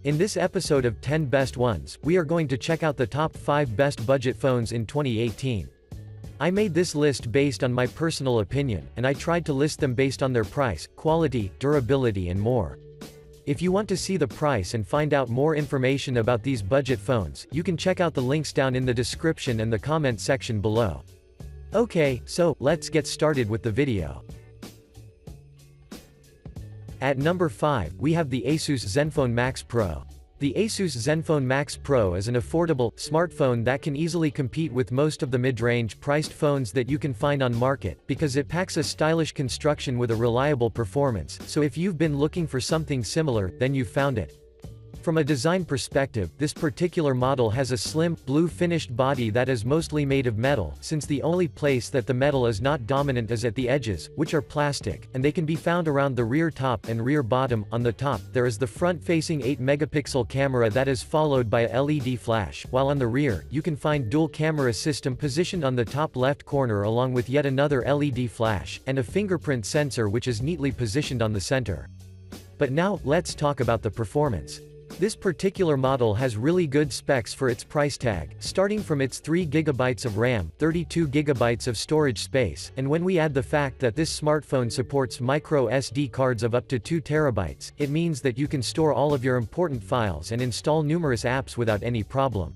In this episode of 10 Best Ones, we are going to check out the top 5 best budget phones in 2018. I made this list based on my personal opinion, and I tried to list them based on their price, quality, durability and more. If you want to see the price and find out more information about these budget phones, you can check out the links down in the description and the comment section below. Okay, so, let's get started with the video. At number 5, we have the ASUS Zenfone Max Pro. The ASUS Zenfone Max Pro is an affordable, smartphone that can easily compete with most of the mid-range priced phones that you can find on market, because it packs a stylish construction with a reliable performance, so if you've been looking for something similar, then you've found it. From a design perspective, this particular model has a slim, blue finished body that is mostly made of metal, since the only place that the metal is not dominant is at the edges, which are plastic, and they can be found around the rear top and rear bottom. On the top, there is the front-facing 8-megapixel camera that is followed by a LED flash, while on the rear, you can find dual camera system positioned on the top left corner along with yet another LED flash, and a fingerprint sensor which is neatly positioned on the center. But now, let's talk about the performance. This particular model has really good specs for its price tag, starting from its 3GB of RAM, 32GB of storage space, and when we add the fact that this smartphone supports micro SD cards of up to 2TB, it means that you can store all of your important files and install numerous apps without any problem.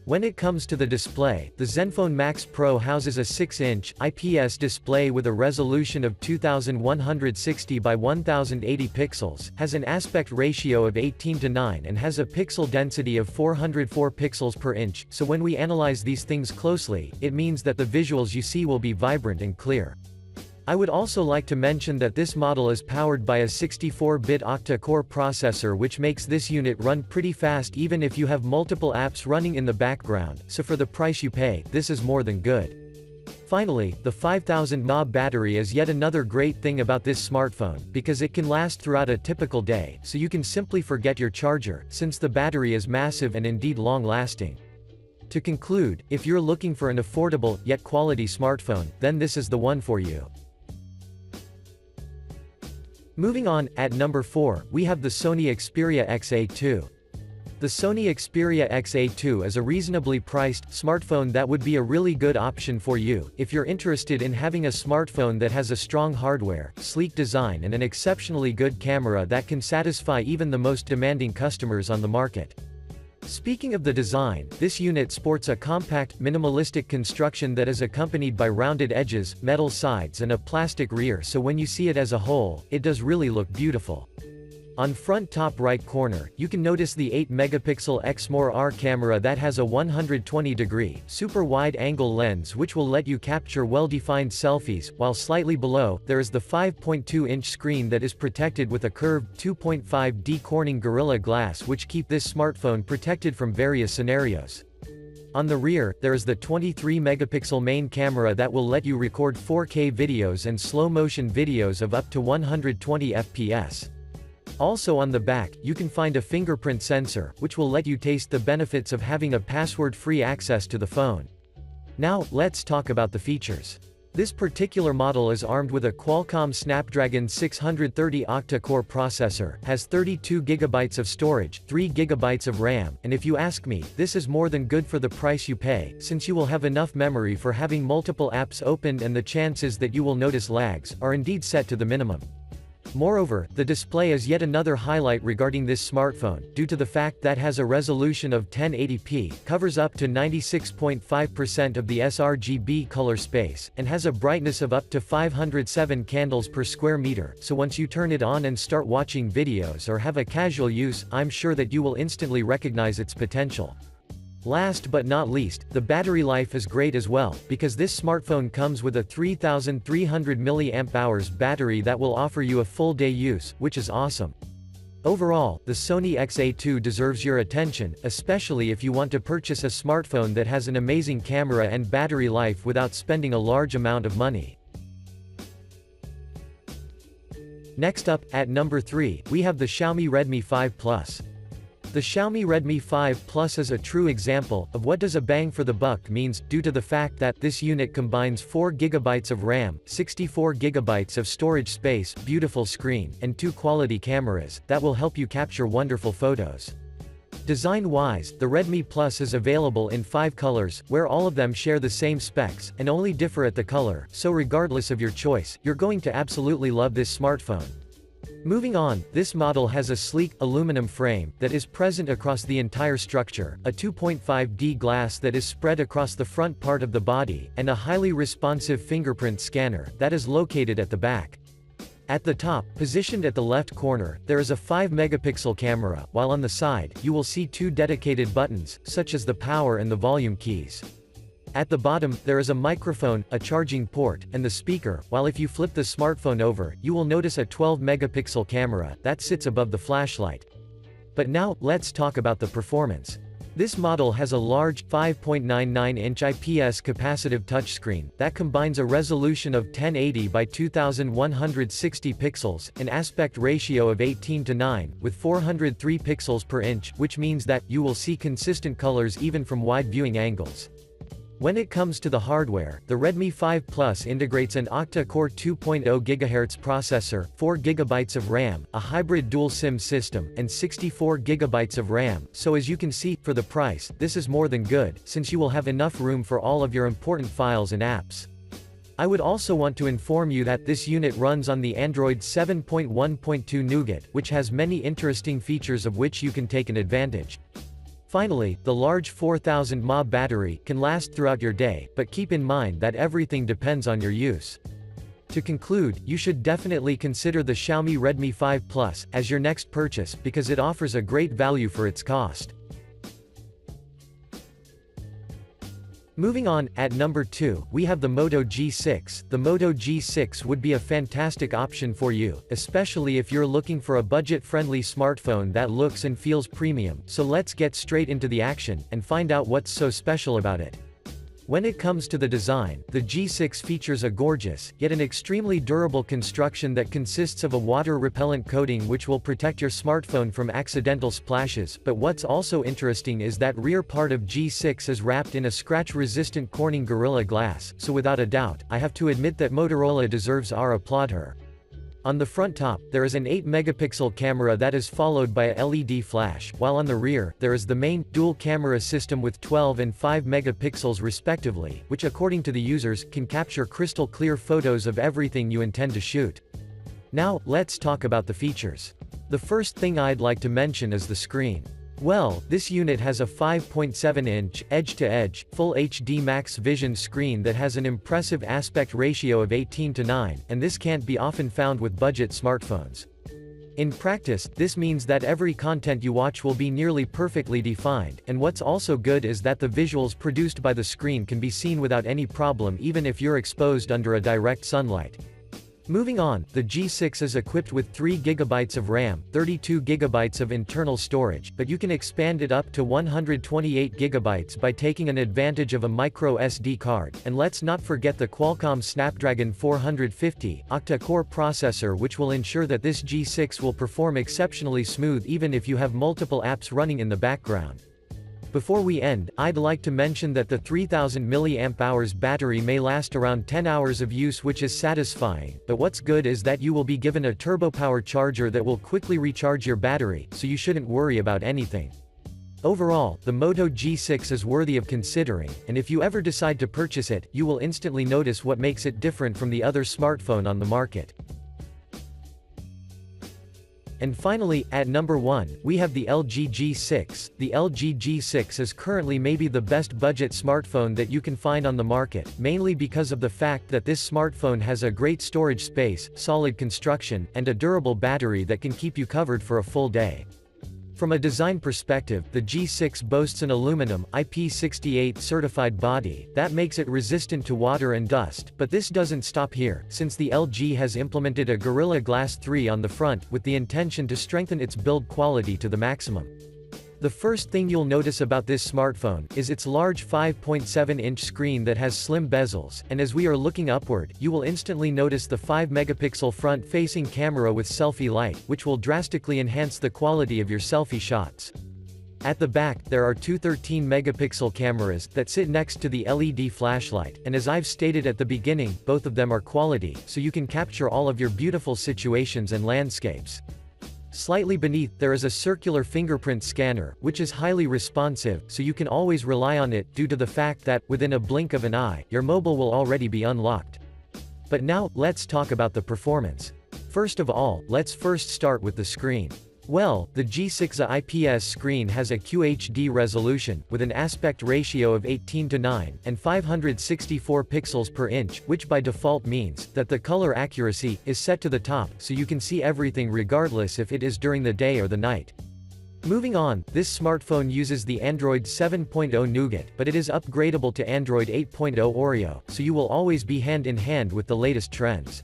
When it comes to the display, the Zenfone Max Pro houses a 6-inch IPS display with a resolution of 2160 by 1080 pixels, has an aspect ratio of 18:9 and has a pixel density of 404 pixels per inch, so when we analyze these things closely, it means that the visuals you see will be vibrant and clear. I would also like to mention that this model is powered by a 64-bit octa-core processor, which makes this unit run pretty fast even if you have multiple apps running in the background, so for the price you pay, this is more than good. Finally, the 5000 mAh battery is yet another great thing about this smartphone, because it can last throughout a typical day, so you can simply forget your charger, since the battery is massive and indeed long-lasting. To conclude, if you're looking for an affordable, yet quality smartphone, then this is the one for you. Moving on, at number 4, we have the Sony Xperia XA2. The Sony Xperia XA2 is a reasonably priced smartphone that would be a really good option for you, if you're interested in having a smartphone that has a strong hardware, sleek design and an exceptionally good camera that can satisfy even the most demanding customers on the market. Speaking of the design, this unit sports a compact, minimalistic construction that is accompanied by rounded edges, metal sides and a plastic rear, so when you see it as a whole, it does really look beautiful. On front top right corner, you can notice the 8-megapixel X-More-R camera that has a 120-degree, super wide-angle lens which will let you capture well-defined selfies, while slightly below, there is the 5.2-inch screen that is protected with a curved 2.5D Corning Gorilla Glass which keep this smartphone protected from various scenarios. On the rear, there is the 23-megapixel main camera that will let you record 4K videos and slow-motion videos of up to 120 FPS. Also on the back, you can find a fingerprint sensor, which will let you taste the benefits of having a password-free access to the phone. Now, let's talk about the features. This particular model is armed with a Qualcomm Snapdragon 630 octa-core processor, has 32GB of storage, 3GB of RAM, and if you ask me, this is more than good for the price you pay, since you will have enough memory for having multiple apps opened and the chances that you will notice lags are indeed set to the minimum. Moreover, the display is yet another highlight regarding this smartphone, due to the fact that has a resolution of 1080p, covers up to 96.5% of the sRGB color space, and has a brightness of up to 507 candles per square meter, so once you turn it on and start watching videos or have a casual use, I'm sure that you will instantly recognize its potential. Last but not least, the battery life is great as well, because this smartphone comes with a 3300 mAh battery that will offer you a full day use, which is awesome. Overall, the Sony XA2 deserves your attention, especially if you want to purchase a smartphone that has an amazing camera and battery life without spending a large amount of money. Next up, at number 3, we have the Xiaomi Redmi 5 Plus. The Xiaomi Redmi 5 Plus is a true example of what does a bang for the buck means, due to the fact that this unit combines 4GB of RAM, 64GB of storage space, beautiful screen, and 2 quality cameras that will help you capture wonderful photos. Design-wise, the Redmi Plus is available in 5 colors, where all of them share the same specs, and only differ at the color, so regardless of your choice, you're going to absolutely love this smartphone. Moving on, this model has a sleek, aluminum frame that is present across the entire structure, a 2.5D glass that is spread across the front part of the body, and a highly responsive fingerprint scanner that is located at the back. At the top, positioned at the left corner, there is a 5-megapixel camera, while on the side, you will see 2 dedicated buttons, such as the power and the volume keys. At the bottom, there is a microphone, a charging port, and the speaker, while if you flip the smartphone over, you will notice a 12-megapixel camera that sits above the flashlight. But now, let's talk about the performance. This model has a large, 5.99-inch IPS capacitive touchscreen that combines a resolution of 1080 by 2160 pixels, an aspect ratio of 18:9, with 403 pixels per inch, which means that you will see consistent colors even from wide viewing angles. When it comes to the hardware, the Redmi 5 Plus integrates an octa-core 2.0 GHz processor, 4GB of RAM, a hybrid dual SIM system, and 64GB of RAM, so as you can see, for the price, this is more than good, since you will have enough room for all of your important files and apps. I would also want to inform you that this unit runs on the Android 7.1.2 Nougat, which has many interesting features of which you can take an advantage. Finally, the large 4000 mAh battery can last throughout your day, but keep in mind that everything depends on your use. To conclude, you should definitely consider the Xiaomi Redmi 5 Plus as your next purchase because it offers a great value for its cost. Moving on, at number 2, we have the Moto G6. The Moto G6 would be a fantastic option for you, especially if you're looking for a budget-friendly smartphone that looks and feels premium, so let's get straight into the action, and find out what's so special about it. When it comes to the design, the G6 features a gorgeous, yet an extremely durable construction that consists of a water-repellent coating which will protect your smartphone from accidental splashes, but what's also interesting is that rear part of G6 is wrapped in a scratch-resistant Corning Gorilla Glass, so without a doubt, I have to admit that Motorola deserves our applaud here. On the front top, there is an 8-megapixel camera that is followed by a LED flash, while on the rear, there is the main, dual-camera system with 12 and 5 megapixels respectively, which according to the users, can capture crystal-clear photos of everything you intend to shoot. Now, let's talk about the features. The first thing I'd like to mention is the screen. Well, this unit has a 5.7-inch, edge-to-edge, Full HD Max Vision screen that has an impressive aspect ratio of 18:9, and this can't be often found with budget smartphones. In practice, this means that every content you watch will be nearly perfectly defined, and what's also good is that the visuals produced by the screen can be seen without any problem even if you're exposed under a direct sunlight. Moving on, the G6 is equipped with 3GB of RAM, 32GB of internal storage, but you can expand it up to 128GB by taking an advantage of a micro SD card, and let's not forget the Qualcomm Snapdragon 450 octa-core processor which will ensure that this G6 will perform exceptionally smooth even if you have multiple apps running in the background. Before we end, I'd like to mention that the 3000 mAh battery may last around 10 hours of use, which is satisfying, but what's good is that you will be given a turbo power charger that will quickly recharge your battery, so you shouldn't worry about anything. Overall, the Moto G6 is worthy of considering, and if you ever decide to purchase it, you will instantly notice what makes it different from the other smartphone on the market. And finally, at number 1, we have the LG G6. The LG G6 is currently maybe the best budget smartphone that you can find on the market, mainly because of the fact that this smartphone has a great storage space, solid construction, and a durable battery that can keep you covered for a full day. From a design perspective, the G6 boasts an aluminum, IP68 certified body, that makes it resistant to water and dust, but this doesn't stop here, since the LG has implemented a Gorilla Glass 3 on the front, with the intention to strengthen its build quality to the maximum. The first thing you'll notice about this smartphone is its large 5.7-inch screen that has slim bezels, and as we are looking upward, you will instantly notice the 5-megapixel front-facing camera with selfie light, which will drastically enhance the quality of your selfie shots. At the back, there are two 13-megapixel cameras that sit next to the LED flashlight, and as I've stated at the beginning, both of them are quality, so you can capture all of your beautiful situations and landscapes. Slightly beneath, there is a circular fingerprint scanner, which is highly responsive, so you can always rely on it, due to the fact that, within a blink of an eye, your mobile will already be unlocked. But now, let's talk about the performance. First of all, let's first start with the screen. Well, the G6 A IPS screen has a QHD resolution, with an aspect ratio of 18:9, and 564 pixels per inch, which by default means that the color accuracy is set to the top, so you can see everything regardless if it is during the day or the night. Moving on, this smartphone uses the Android 7.0 Nougat, but it is upgradable to Android 8.0 Oreo, so you will always be hand in hand with the latest trends.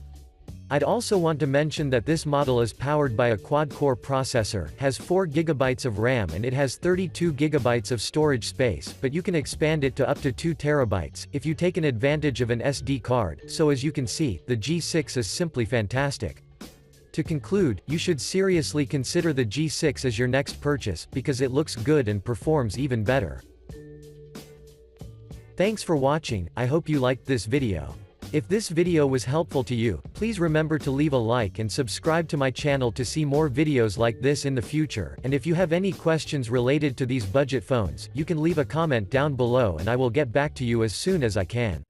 I'd also want to mention that this model is powered by a quad-core processor, has 4 GB of RAM and it has 32 GB of storage space, but you can expand it to up to 2 TB, if you take an advantage of an SD card, so as you can see, the G6 is simply fantastic. To conclude, you should seriously consider the G6 as your next purchase, because it looks good and performs even better. Thanks for watching, I hope you liked this video. If this video was helpful to you, please remember to leave a like and subscribe to my channel to see more videos like this in the future, and if you have any questions related to these budget phones, you can leave a comment down below and I will get back to you as soon as I can.